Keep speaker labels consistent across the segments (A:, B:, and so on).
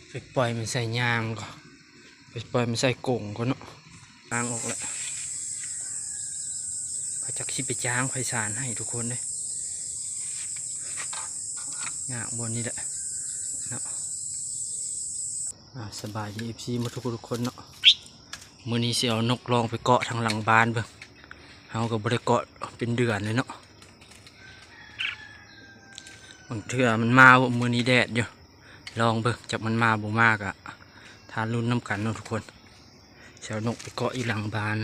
A: ไปปล่อยมันใส่ยางก่อนไปปล่อยมันใส่กงก่อนเนาะยางออกแล้วเขาจะคิดไปจ้างไฟสารให้ทุกคนเลยยางบนนี้แหละเนาะสบายดีFCมาทุกคนเนาะมื้อนี้สิเอานกลองไปเกาะทางหลังบ้านเบิ่งเฮาก็บ่ได้เกาะเป็นเดือนเลยเนาะบางเทื่อมันมามื้อนี้แดดอยู่ลองเบิ่งจับมันมาบ่มากอะทานรุ่นน้ำกันเนาะทุกคนเสียวนกไปเกาะอีหลังบ้าน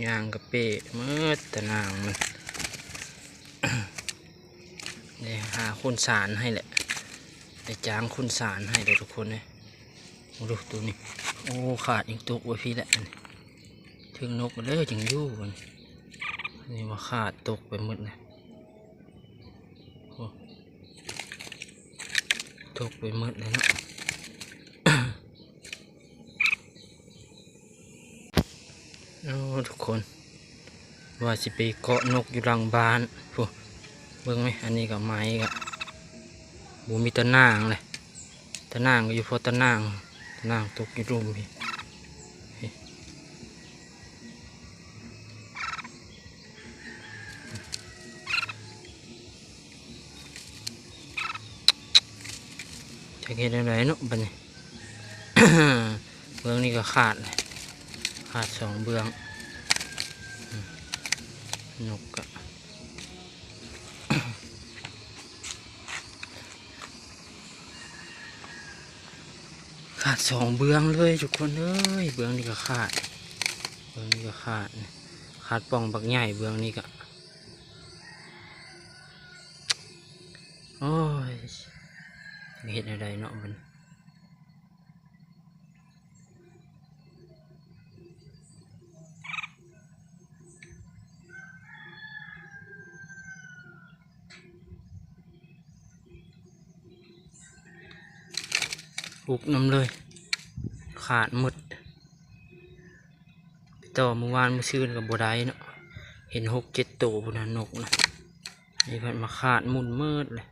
A: ยางกระเป้เมื่อตะนางมันเดี๋ยวหาคนสารให้แหละไปจ้างคนสารให้เลยทุกคนเลยมาดูตัวนี้โอ้ขาดอีกตัวไว้พี่แหละถึงนกเลยจึงยู่กันนี่มาขาดตกไปหมดเลยตกไปหมดเลยเนาะโอ้ทุกคนว่าสิไปเกาะนกอยู่หลังบ้านพวกเบิ่งไหมอันนี้กับไม้กับบูมีตะนางเลยตะนางก็อยู่พอตะนางตกอยู่รุมพี่จะเห็นอะไรเนาะบัดนี้ เบื้องนี้ก็ขาดเลยขาด2 เบื้องนกอะขาด2 เบื้องเลยทุกคนเอ้ยเบื้องนี้ก็ขาดเบื้องนี้ก็ขาดป่องบักใหญ่เบื้องนี้ก็โอ้ยเห็นอะไรเนาะมันปุกน้ำเลยขาดหมดต่อเมื่อวานเมื่อคืนกับบัวได้เนาะเห็น6 7 ตัวพุ่นนกนะนี่เพิ่นมาขาดมุนมืดเลย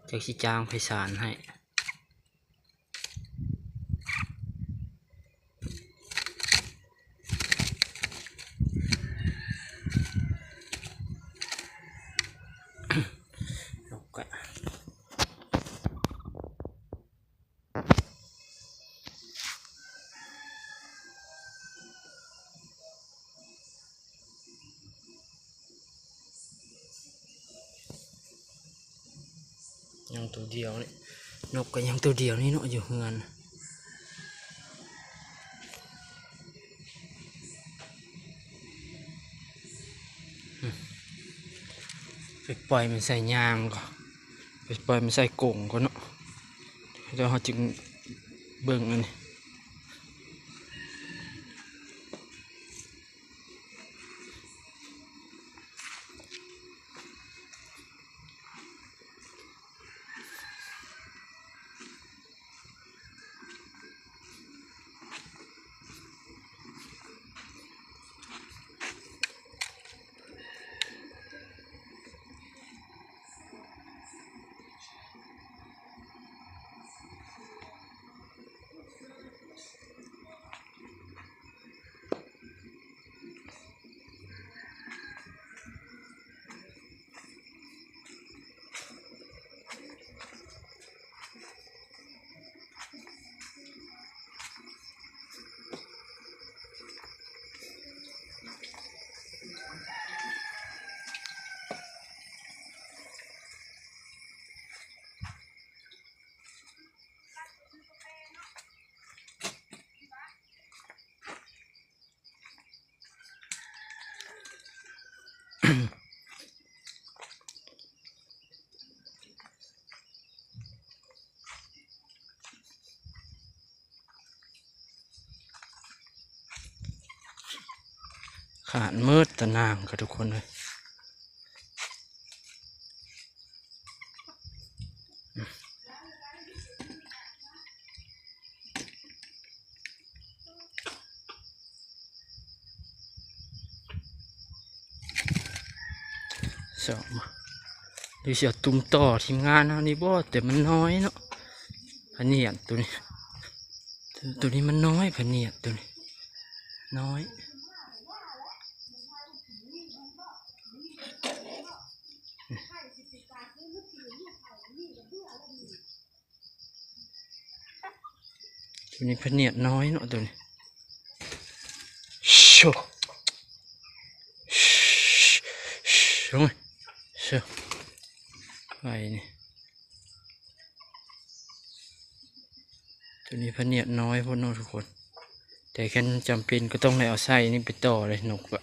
A: จากสิจ้างไพศาลให้นกอะยังตัวเดียวนี่นกก็ยังตัวเดียวนี่เนาะอยู่เฮือนไปปล่อยมันใส่ยางก่อนไปปล่อยมันใส่กงก่อนเนาะแล้วเขาจึงเบิ่งอันนี้ขาดมืดตะนางกับทุกคนเลย สองมาดูเสียตุ้มต่อทีมงานเอานี่บ่แต่มันน้อยเนาะพะเนียดตัวนี้มันน้อยพะเนียดตัวนี้น้อยตัวนี้พะเนียดน้อยเนาะตัวนี้โชลงโชไปนี่ตัวนี้พะเนียดน้อยพ่อน้องทุกคนแต่แค่จำเป็นก็ต้องได้เอาไส้นี่ไปต่อเลยนกอะ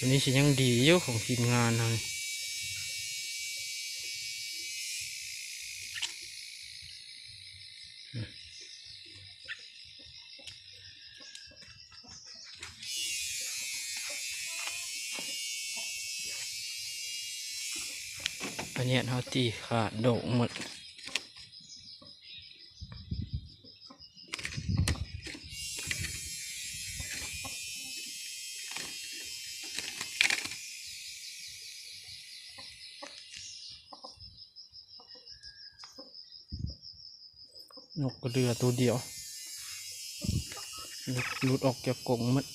A: ตัวนี้สิยังดีอยู่ของทีมงานเราอันนี้เขาตีขาดโด่งหมดนกกระเดือตัวเดียวหลุดออกจากกรงหมด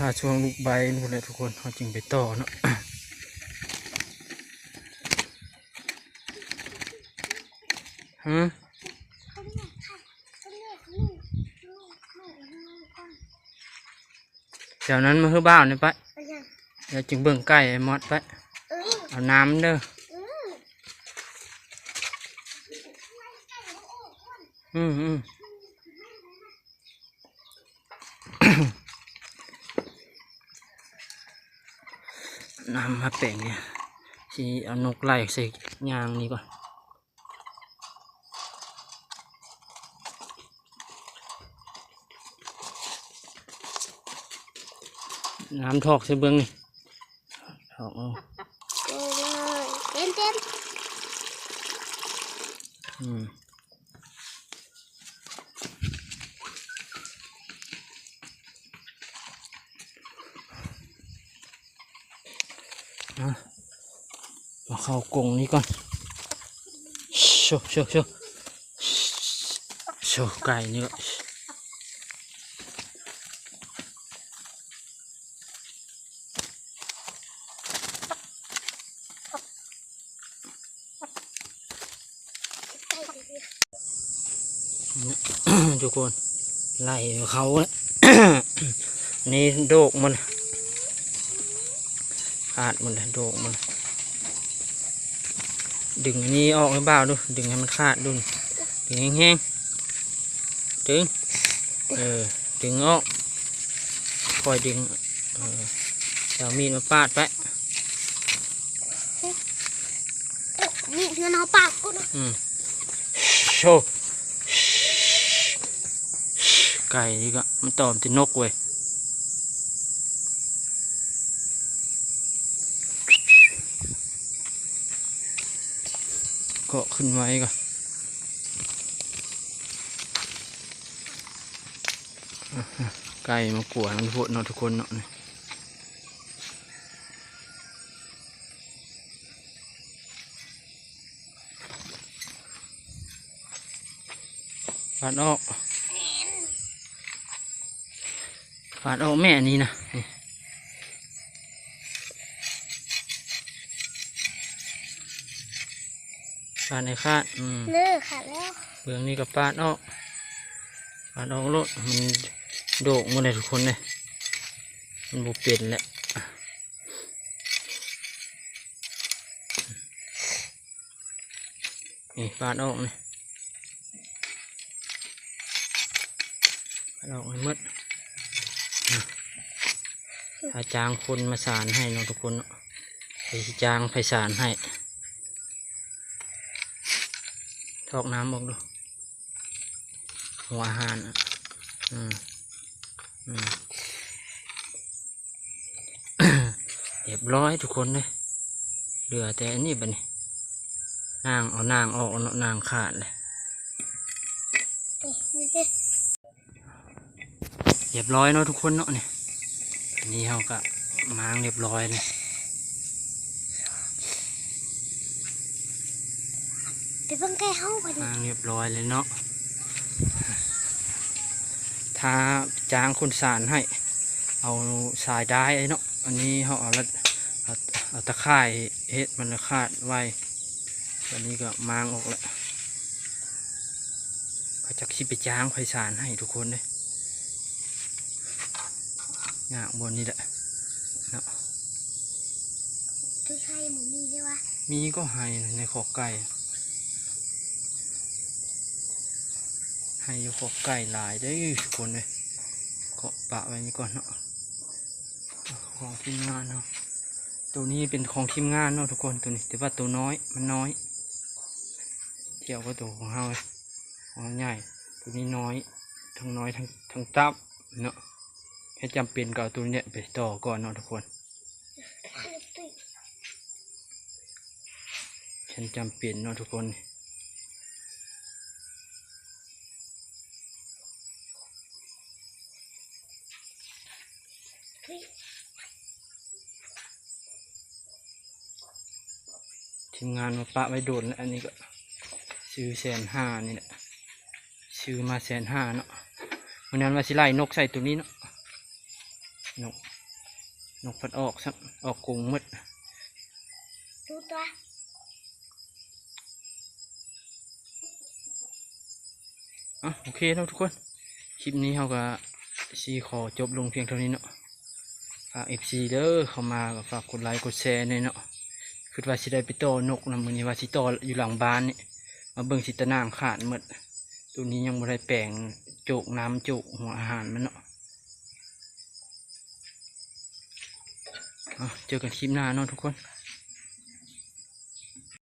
A: ถ้าช่วงลูกใบนู่นแหละทุกคนเขาจึงไปต่อเนาะฮะเดี๋ยวนั้นมาเฮือบ้าวนี่ไปเดี๋ยวจึงเบิ่งไก่ไอ้มอดไปเอาน้ำเด้ออืมน้ำมาแป่งเนี่ยสิเอานกไล่ใส่ยางนี่ก่อนน้ำทอกใส่เบื้องนี่ทอกเอา
B: เต็ม
A: มาเข้ากรงนี้ก่อนโชว์ไก่นี่ก็ทุกคนไล่เขานี่โดกมันขาดมันเลยโดกมันดึงอันนี้ออกให้เบาดูดึงให้มันขาดดูดึงแห้งๆดึงดึงออกคอยดึงเอามีดมาปาดไป
B: นี่เงินเอาปากกูนะ
A: โชว์ไก่นี่ก็มันตอมตินกเว้ยเกาะขึ้นไว้ก่อนไก่มากลัวมันพวกนอนทุกคนเนาะฟาดออกแม่นี่นะโช ปาดในคาด
B: เนื้อขาดแล้ว
A: เบื้องนี้ก็ปาดออกรถมันโด่งหมดเลยทุกคนเลยมันบุเปลี่ยนแหละนี่ปาดออกนี่ปาดออกให้หมดถ้าจางคนมาสานให้เนาะทุกคนเนาะไปจางไปสานให้ทอกน้ำออกดูหัวอาหารเรียบร้อยทุกคนเลยเหลือแต่อันนี้บัดนี้นางเอานางออกเนาะนางขาดเลยเรียบร้อยเนาะทุกคนเนาะเนี่ยอันนี้เขาก็ม้างเรียบร้อยเลย
B: เดี๋ยวเพิ่งแก้ห้องพอดี
A: ม้างเรียบร้อยเลยเนาะถ้าจางคนสารให้เอาสายได้ไอ้เนาะอันนี้เขาเอาตะข่ายเฮ็ดมันคาดไว้อันนี้ก็ม้างออกแล้วเขาจะคิดไปจางไฟสารให้ทุกคนเลยงาบนนี่แหละเนาะ
B: คือใครหมูนี่ใช่ปะ
A: มีก็ให้ในขอกไก่ให้อยู่ขอกไก่หลายได้ทุกคนเลยเกาะปะไว้นี่ก่อนเนาะของทีมงานเนาะตัวนี้เป็นของทีมงานเนาะทุกคนตัวนี้แต่ว่าตัวน้อยมันน้อยเที่ยวก็ตัวของเฮาของใหญ่ตัวนี้น้อยทั้งน้อยทั้งตับเนาะแค่จำเป็นกับตัวเนี้ยไปต่อก่อนเนาะทุกคนฉันจำเป็นเนาะทุกคนทีมงานมาปะไว้โดนแล้วอันนี้ก็ซื้อ150,000นี่แหละซื้อมา150,000เนาะวันนั้นว่าสิไล่นกใส่ตัวนี้เนาะนกพัดออกซับออกกรงหมด
B: ดูตัว
A: โอเคแล้วทุกคนคลิปนี้เขาก็ซีขอจบลงเพียงเท่านี้เนาะฝาก FC เด้อเข้ามาก็ฝากกดไลค์กดแชร์เนาะคือว่าสิได้ไปต่อนกนะมื้อนี้ว่าสิต่ออยู่หลังบ้านนี่มาเบิ่งสิตะนางขาดหมดตัวนี้ยังบ่ได้แปลงโจกน้ำโจกหัวอาหารมันเนาะเจอกันคลิปหน้าเนาะทุกคน